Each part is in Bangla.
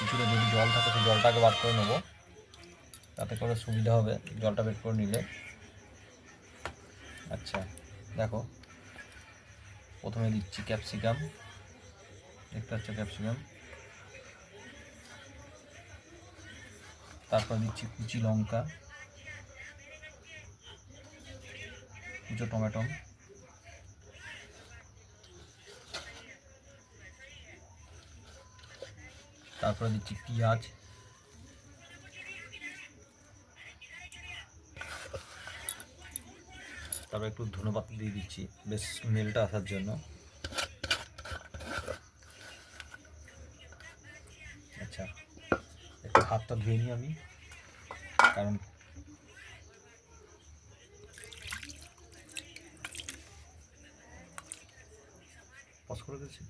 কিছুটা যদি জল থাকে সেই জলটাকে বাদ করে নেবো, তাতে করে সুবিধা হবে জলটা বের করে নিলে। আচ্ছা দেখো, প্রথমে দিচ্ছি ক্যাপসিকাম, দেখতে পাচ্ছ ক্যাপসিকাম, তারপর দিচ্ছি কুচি লঙ্কা, কুচো টমেটো, তারপরে দিচ্ছি পেঁয়াজ, তারপর একটু ধনেপাতা দিয়ে দিচ্ছি বেশ স্মেলটা আসার জন্য। আচ্ছা একটু হাতটা ধুয়ে নিই আমি, কারণ পজ করে দিচ্ছি।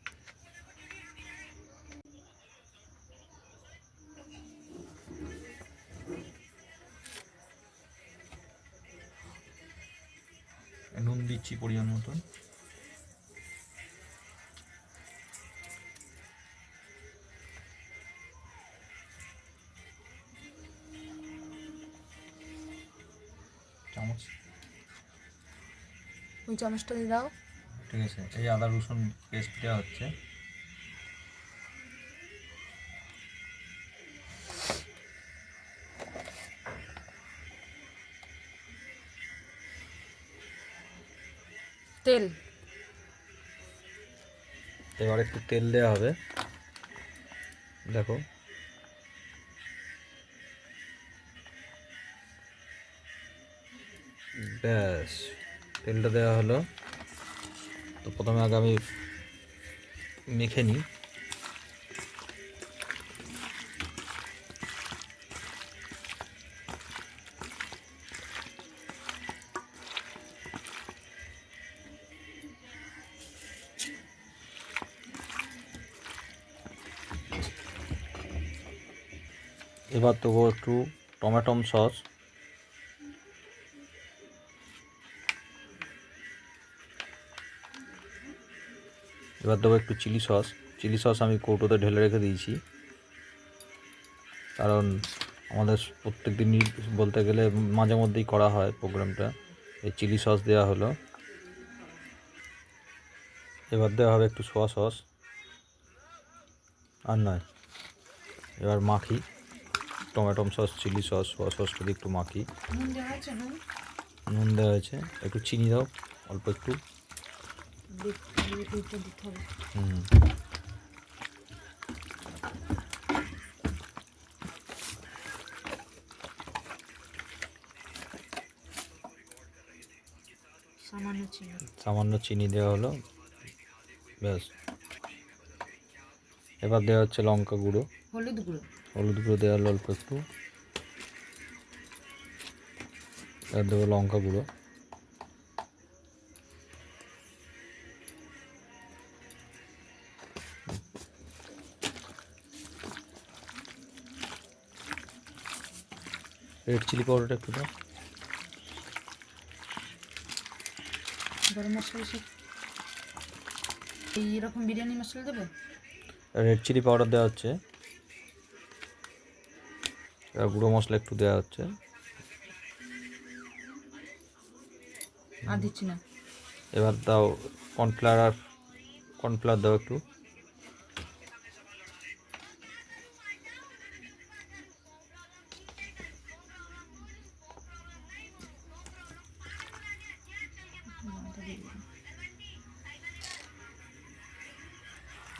নুন দিচ্ছি পরিমাণ মতন, চামচ, ওই চামচটা দিয়ে দাও। ঠিক আছে। এই আদা রসুন পেস্ট দেওয়া হচ্ছে, তেল, এবার একটু তেল দেওয়া হবে, দেখো ব্যাস তেলটা দেওয়া হলো। তো প্রথমে আগে আমি মেখে নিই, এবার দেবো একটু টমেটো সস, এবার দেবো একটু চিলি সস। চিলি সস আমি কৌটোতে ঢেলে রেখে দিয়েছি, কারণ আমাদের প্রত্যেক দিনই বলতে গেলে মাঝে মধ্যেই করা হয় প্রোগ্রামটা। এই চিলি সস দেওয়া হলো, এবার দেওয়া হবে একটু সোয়া সস, আর নয় এবার মাখি টমেটো সস, চিলি সস, সোয়া সসটা দিয়ে একটু মাখি। নুন দেওয়া আছে? নুন দেওয়া হয়েছে, একটু চিনি দাও অল্প একটু। দিতে হবে। সামান্য চিনি দেওয়া হলো, ব্যাস। এবার দেওয়া হচ্ছে লঙ্কা গুঁড়ো, হলুদ গুঁড়ো, হলুদ গুঁড়ো দেওয়া হলো অল্প একটু, এবার দেবো লঙ্কা গুঁড়ো, রেড চিলি পাউডারটা একটু দাও, গরম মশলা, এইরকম বিরিয়ানি মশলা দেবো। রেড চিলি পাউডার দেওয়া হচ্ছে, এবার গুঁড়ো মশলা একটু দেওয়া হচ্ছে, আর দিচ্ছি না। এবার দাও কর্নফ্লাওয়ার, কর্নফ্লাওয়ার দাও একটু,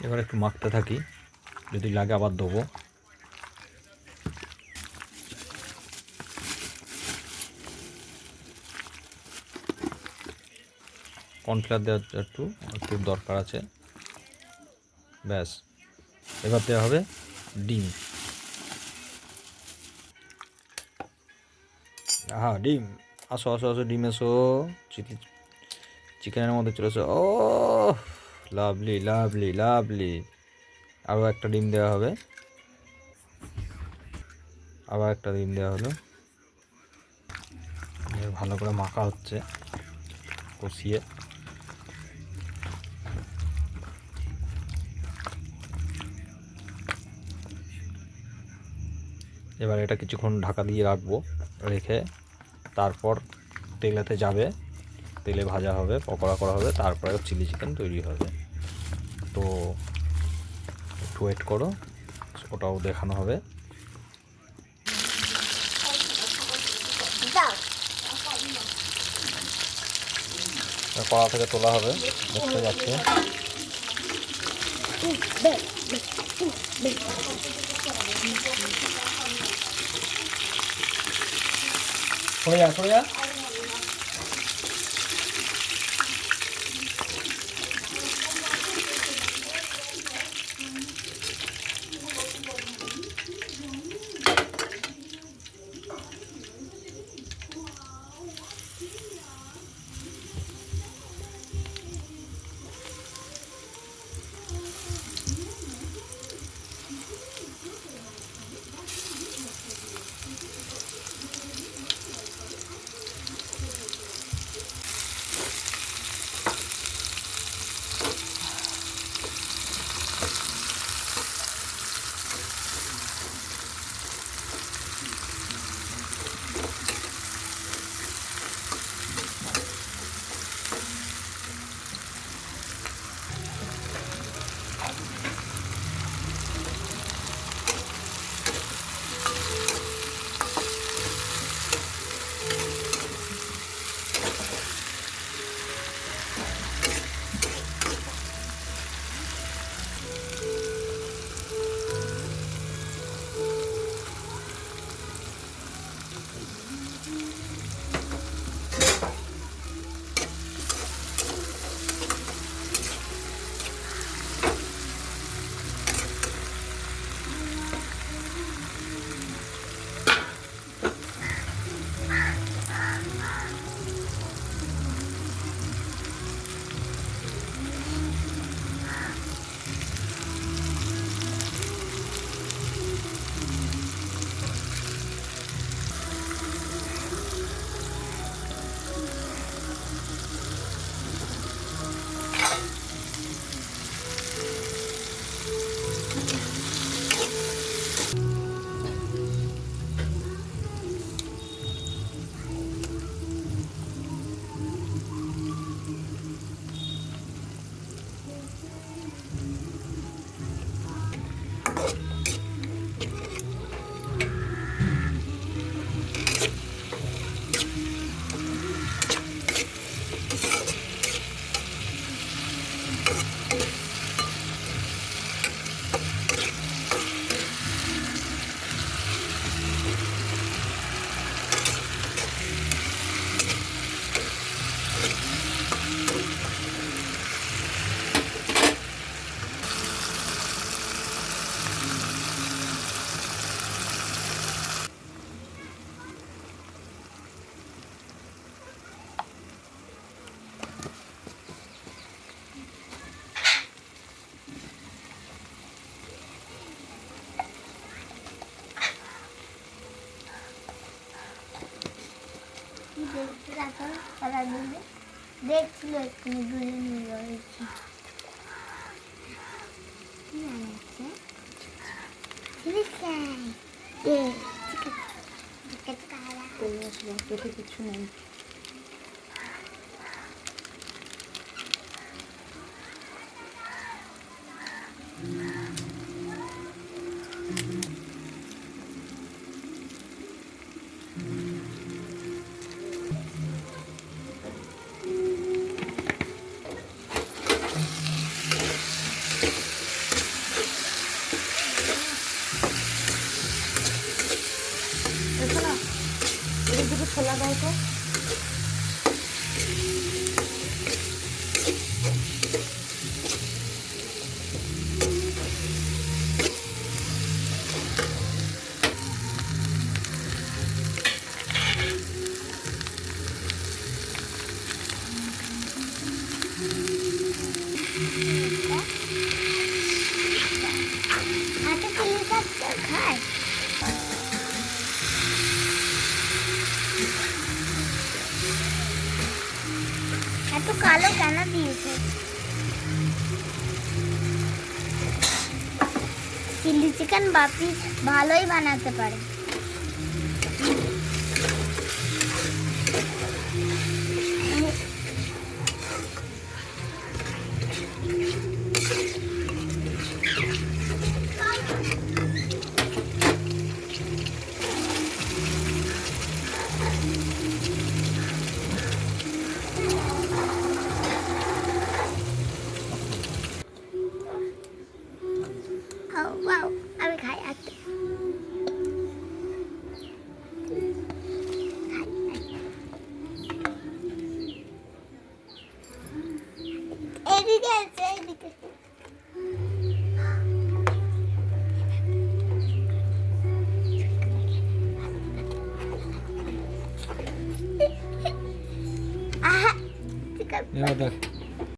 এবার একটু মাখতে থাকি, যদি লাগে আবার দেবো। কর্নফ্লাওয়ার দেওয়ার একটু একটু দরকার আছে, ব্যাস। এবার দেওয়া হবে ডিম, হ্যাঁ ডিম, আসো আসো আসো ডিম এসো, চিকেনের মধ্যে চলে এসো। ও লাভলি লাভলি লাভলি, আরও একটা ডিম দেওয়া হবে, আবার একটা ডিম দেওয়া হলো, ভালো করে মাখা হচ্ছে কষিয়ে। এবার এটা কিছুক্ষণ ঢাকা দিয়ে রাখবো, রেখে তারপর তেলেতে যাবে, তেলে ভাজা হবে, পকোড়া করা হবে, তারপরে চিলি চিকেন তৈরি হবে। তো একটু ওয়েট করো, ওটাও দেখানো হবে। কড়া থেকে তোলা হবে, দেখতে যাচ্ছে। সরে যা, সরে যা। দেখছিল এখানে দূরে নিয়ে রয়েছে কিছু নেই। ছোলা দাও তো। খায় এত কালো কেন দিয়েছে? চিলি চিকেন বাপি ভালোই বানাতে পারে। বাও আমি খাই আচ্ছা এদিকে আছে এদিকে